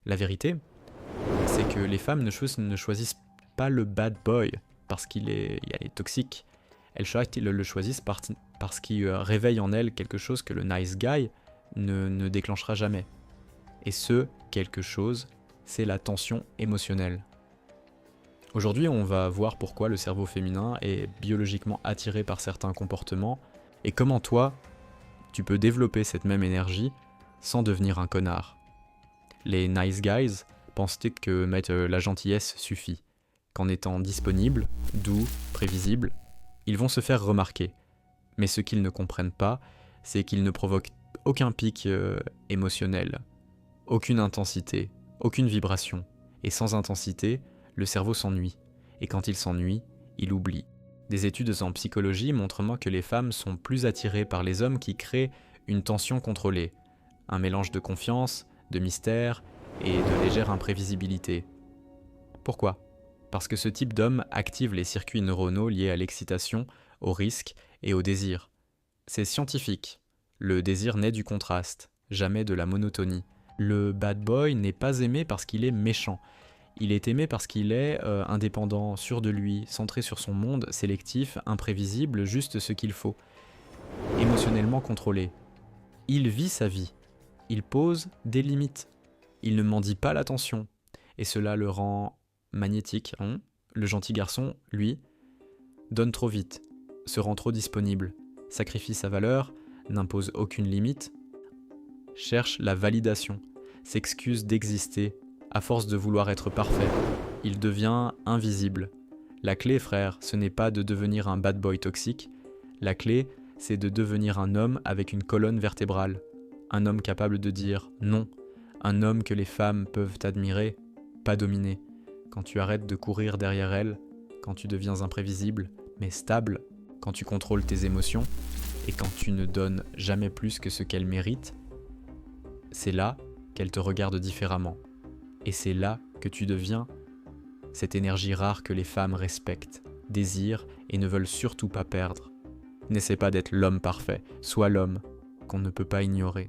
La vérité, c'est que les femmes ne choisissent pas le bad boy parce qu'il est toxique. Elles le choisissent parce qu'il réveille en elles quelque chose que le nice guy ne déclenchera jamais. Et ce quelque chose, c'est la tension émotionnelle. Aujourd'hui, on va voir pourquoi le cerveau féminin est biologiquement attiré par certains comportements et comment toi, tu peux développer cette même énergie sans devenir un connard. Les nice guys pensent que mettre la gentillesse suffit, qu'en étant disponible, doux, prévisible, ils vont se faire remarquer. Mais ce qu'ils ne comprennent pas, c'est qu'ils ne provoquent aucun pic émotionnel, aucune intensité, aucune vibration. Et sans intensité, le cerveau s'ennuie. Et quand il s'ennuie, il oublie. Des études en psychologie montrent que les femmes sont plus attirées par les hommes qui créent une tension contrôlée, un mélange de confiance, de mystère et de légère imprévisibilité. Pourquoi ? Parce que ce type d'homme active les circuits neuronaux liés à l'excitation, au risque et au désir. C'est scientifique. Le désir naît du contraste, jamais de la monotonie. Le bad boy n'est pas aimé parce qu'il est méchant. Il est aimé parce qu'il est indépendant, sûr de lui, centré sur son monde, sélectif, imprévisible, juste ce qu'il faut. Émotionnellement contrôlé. Il vit sa vie. Il pose des limites. Il ne mendie pas l'attention. Et cela le rend magnétique. Le gentil garçon, lui, donne trop vite, se rend trop disponible, sacrifie sa valeur, n'impose aucune limite, cherche la validation, s'excuse d'exister, à force de vouloir être parfait. Il devient invisible. La clé, frère, ce n'est pas de devenir un bad boy toxique. La clé, c'est de devenir un homme avec une colonne vertébrale. Un homme capable de dire non. Un homme que les femmes peuvent admirer, pas dominer. Quand tu arrêtes de courir derrière elles, quand tu deviens imprévisible, mais stable, quand tu contrôles tes émotions, et quand tu ne donnes jamais plus que ce qu'elles méritent, c'est là qu'elles te regardent différemment. Et c'est là que tu deviens cette énergie rare que les femmes respectent, désirent et ne veulent surtout pas perdre. N'essaie pas d'être l'homme parfait, sois l'homme qu'on ne peut pas ignorer.